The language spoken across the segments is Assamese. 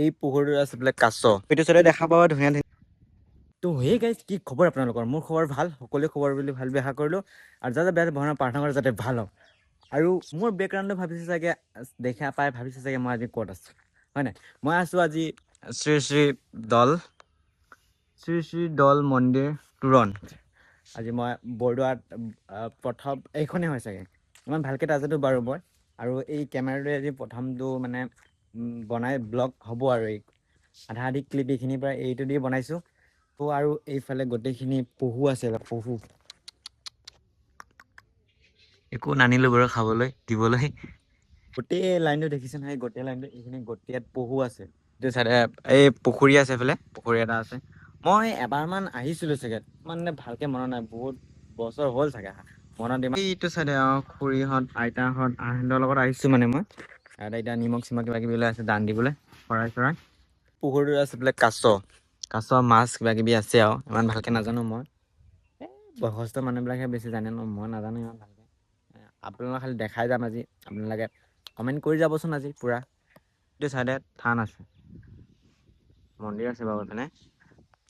এই পুখুৰীটো আছে বোলে কাছ এইটো চাইডে দেখা পাবা ধুনীয়া ধুনীয়া তো হে গাইজ কি খবৰ আপোনালোকৰ মোৰ খবৰ ভাল সকলোৱে খবৰ বুলি ভাল আশা কৰিলোঁ আৰু যাতে বেয়া ভাওনা প্ৰাৰ্থনা কৰে যাতে ভাল হওক আৰু মোৰ বেকগ্ৰাউণ্ডটো ভাবিছে চাগে দেখা পাই ভাবিছে চাগে মই আজি ক'ত আছোঁ হয় নাই মই আছোঁ আজি শ্ৰী শ্ৰী দল মন্দিৰ তোৰণ আজি মই বৰদোৱাত প্ৰথম এইখনেই হয় চাগে ইমান ভালকৈ নাজানো বাৰু মই আৰু এই কেমেৰাটোৱে আজি প্ৰথমটো মানে বনাই ব্লগ হ'ব আৰু এই আধা আধি ক্লিপ এইখিনিৰ পৰা এইটো দি বনাইছোঁ আৰু এইফালে গোটেইখিনি পহু আছে পহু একো নানিলোঁ বাৰু খাবলৈ দিবলৈ গোটেই লাইনটো দেখিছে নহয় গোটেই লাইনটো এইখিনি গোটেই ইয়াত পহু আছে এইটো চাইডে এই পুখুৰী আছে এইফালে পুখুৰী এটা আছে মই এবাৰমান আহিছিলোঁ চাগে মানে ভালকৈ মনত নাই বহুত বছৰ হ'ল চাগে মনত দিম এইটো চাইডে খুৰীহঁত আইতাহঁত আহঁতৰ লগত আহিছোঁ মানে মই এতিয়া নিমখ চিমখ কিবা কিবি লৈ আছে দান দিবলৈ শৰাই চৰাই পুখুৰীটো আছে বোলে কাছ মাছ কিবা কিবি আছে আৰু ইমান ভালকৈ নাজানো মই বয়সস্থ মানুহবিলাকহে বেছি জানে ন মই নাজানো ইমান ভালকৈ আপোনালোকক খালি দেখাই যাম আজি আপোনালোকে কমেণ্ট কৰি যাবচোন আজি পূৰা এইটো চাইডে থান আছে মন্দিৰ আছে বাৰু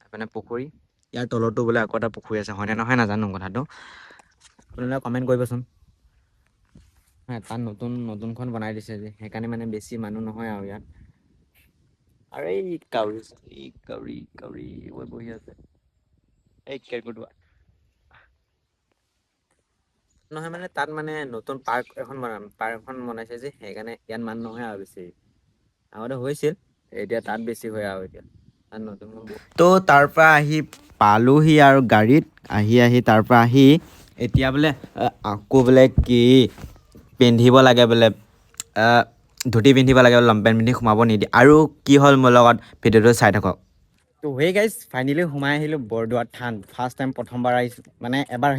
এইপিনে পুখুৰী ইয়াৰ তলতো বোলে আকৌ এটা পুখুৰী আছে হয়নে নহয় নাজানো কথাটো আপোনালোকে কমেণ্ট কৰিবচোন তাত নতুনখন বনাই দিছে যে সেইকাৰণে মানে বেছি মানুহ নহয় আৰু ইয়াত আৰু এই কাউৰী বহি আছে এই কেৰ্কেটুৱা নহয় মানে তাত মানে নতুন পাৰ্ক এখন বনাইছে যে সেইকাৰণে ইয়াত মানুহ নহয় আৰু বেছি আগতে হৈছিল এতিয়া তাত বেছি হয় আৰু এতিয়া তাত নতুন তো তাৰ পৰা আহি পালোহি আৰু গাড়ীত আহি তাৰ পৰা আহি এতিয়া বোলে আকৌ বোলে কি পিন্ধিব লাগে বোলে ধুতি পিন্ধিব লাগে লংপেণ্ট পিন্ধি সোমাব নিদিয়ে আৰু কি হ'ল মোৰ লগত ভিডিঅ'টো চাই থাকক তো হে গাইজ ফাইনেলি সোমাই আহিলোঁ বৰদোৱাত থান ফাৰ্ষ্ট টাইম প্ৰথমবাৰ আহিছোঁ মানে এবাৰ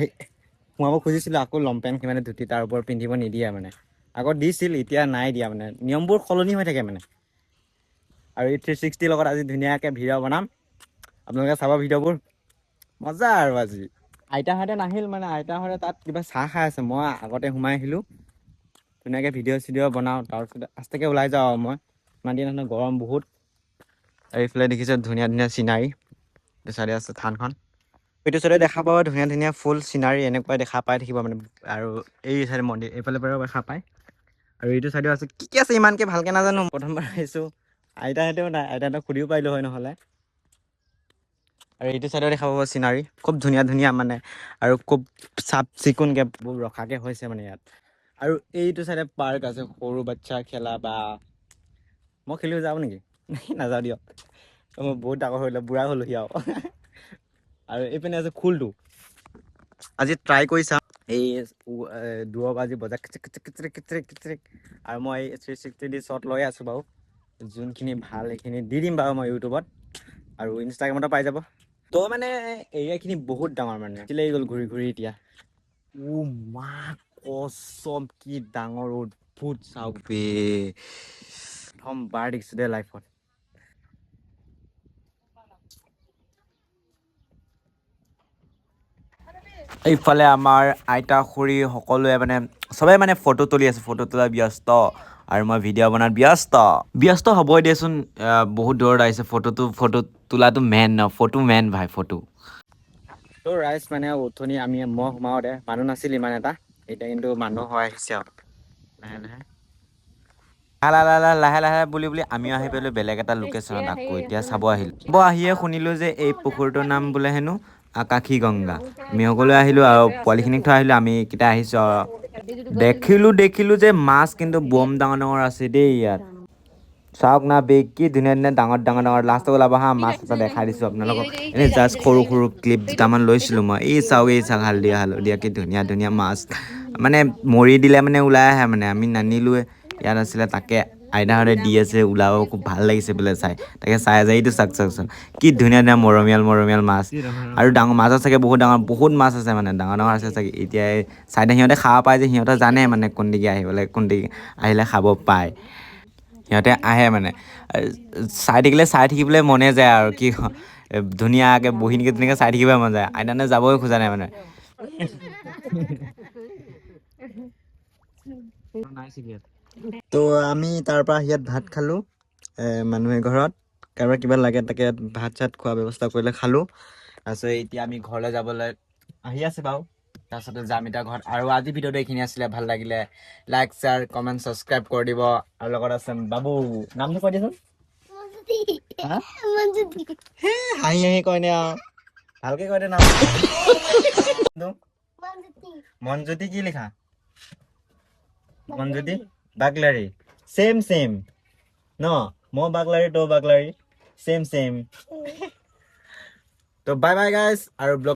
সোমাব খুজিছিলোঁ আকৌ লংপেণ্ট মানে ধুতি তাৰ ওপৰত পিন্ধিব নিদিয়ে মানে আগত দিছিল এতিয়া নাই দিয়া মানে নিয়মবোৰ সলনি হৈ থাকে মানে আৰু এই 360 লগত আজি ধুনীয়াকৈ ভিডিঅ' বনাম আপোনালোকে চাব ভিডিঅ'বোৰ মজা আৰু আজি আইতাহঁতে নাহিল মানে আইতাহঁতে তাত কিবা চাহ খাই আছে মই আগতে সোমাই আহিলোঁ ধুনীয়াকৈ ভিডিঅ' চিডিঅ' বনাওঁ তাৰপিছত আস্তেকৈ ওলাই যাওঁ আৰু মই ইমান দিন গৰম বহুত এইফালে দেখিছে ধুনীয়া ধুনীয়া চিনাৰী এইটো চাইডে আছে থানখন এইটো চাইডে দেখা পাব ধুনীয়া ধুনীয়া ফুল চিনাৰী এনেকুৱাই দেখা পাই থাকিব মানে আৰু এই চাইডে মন্দিৰ এইফালে পৰাও দেখা পায় আৰু এইটো চাইডেও আছে কি আছে ইমানকৈ ভালকৈ নাজানো প্ৰথমবাৰ আহিছোঁ আইতাহঁতেও নাই আইতাহঁতক সুধিও পাৰিলোঁ হয় নহ'লে আৰু এইটো চাইডেও দেখা পাব চিনাৰী খুব ধুনীয়া ধুনীয়া মানে আৰু খুব চাফ চিকুণকৈ ৰখাকৈ হৈছে মানে ইয়াত আৰু এইটো চাইডে পাৰ্ক আছে সৰু বাচ্ছা খেলা বা মই খেলিব যাওঁ নেকি নাযাওঁ দিয়ক মই বহুত ডাঙৰ হ'লোঁ বুঢ়া হ'লোহি আৰু এইপিনে আছে খোলটো আজি ট্ৰাই কৰি চাম এই দূৰৰ পৰা আজি বজাই কিচিক আৰু মই 360 দি শ্বট লৈ আছোঁ বাৰু যোনখিনি ভাল সেইখিনি দি দিম বাৰু মই ইউটিউবত আৰু ইনষ্টাগ্ৰামতো পাই যাব তো মানে এৰিয়াখিনি বহুত ডাঙৰ মানে লাগি গ'ল ঘূৰি ঘূৰি এতিয়া মা কচম কি ডাঙৰ অদ্ভুত চাওক বে প্ৰথমবাৰ দেখিছোঁ দেই লাইফত এইফালে আমাৰ আইতা খুৰী সকলোৱে মানে চবে মানে ফটো তুলি আছে ফটো তোলাত ব্যস্ত আৰু মই ভিডিঅ' বনাত ব্যস্ত হ'বই দিয়াচোন বহুত দূৰত আহিছে ফটো তোলাটো মেইন ন ফটো মেইন ভাই ফটো তো ৰাইজ মানে উঠনি মই সোমাওঁতে মানুহ নাছিল ইমান এটা এতিয়া কিন্তু মানুহ হৈ আহিছে আৰু লাহে লাহে বুলি আমিও আহি পেলাই বেলেগ এটা লোকেশ্যনত আকৌ এতিয়া চাব আহিয়ে শুনিলোঁ যে এই পুখুৰীটোৰ নাম বোলে হেনো আকাশী গংগা আমি সকলোৱে আহিলোঁ আৰু পোৱালিখিনিক থৈ আহিলোঁ আমি কেইটা আহিছোঁ আৰু দেখিলোঁ যে মাছ কিন্তু বম ডাঙৰ আছে দেই ইয়াত চাওক না বে কি ধুনীয়া ধুনীয়া ডাঙৰ লাষ্টত ওলাব হা মাছ এটা দেখাই দিছোঁ আপোনালোকক এনেই জাষ্ট সৰু ক্লিপ দুটামান লৈছিলোঁ মই এই চাওক হালধীয়া কি ধুনীয়া ধুনীয়া মাছ মানে মৰি দিলে মানে ওলাই আহে মানে আমি নানিলোৱে ইয়াত আছিলে তাকে আইতাহঁতে দি আছে ওলাব খুব ভাল লাগিছে বোলে চাই তাকে চাই এইটো চাওকচোন কি ধুনীয়া ধুনীয়া মৰমীয়াল মাছ আৰু ডাঙৰ মাছ আছে চাগে বহুত মাছ আছে মানে ডাঙৰ আছে চাগে এতিয়া চাইডে সিহঁতে খাব পায় যে সিহঁতে জানে মানে কোনদিগি আহিবলৈ কোনদিগি আহিলে খাব পায় সিহঁতে আহে মানে চাই থাকিবলৈ মনে যায় আৰু কি ধুনীয়াকৈ বহি নেকি ধুনীয়াকৈ চাই থাকিবই মন যায় আইতাহঁতে যাবই খোজা নাই মানে তো আমি তাৰ পৰা ইয়াত ভাত খালোঁ মানুহে ঘৰত কাৰোবাৰ কিবা লাগে তাকে ভাত চাত খোৱা ব্যৱস্থা কৰিলে খালোঁ। তাৰপিছত এতিয়া আমি ঘৰলৈ যাবলৈ আহি আছে বাৰু। তাৰপিছতে যাম এতিয়া ঘৰত। আৰু আজি ভিডিঅ'টো এইখিনি আছিলে, ভাল লাগিলে লাইক শ্বেয়াৰ কমেণ্ট ছাবস্ক্ৰাইব কৰি দিব। আৰু লগত আছে বাবু, নামটো কৈ দিয়াচোন। হাঁহি হাঁহি কয়নে আৰু ভালকে কৈ দে নাম। মনজ্যোতি কি লিখা? মনজ্যোতি বাগলাৰী। চেম চেম ন, মই বাগলাৰী তই বাগলাৰী, চেম চেম। তো বাই বাই গাইজ আৰু ব্লগ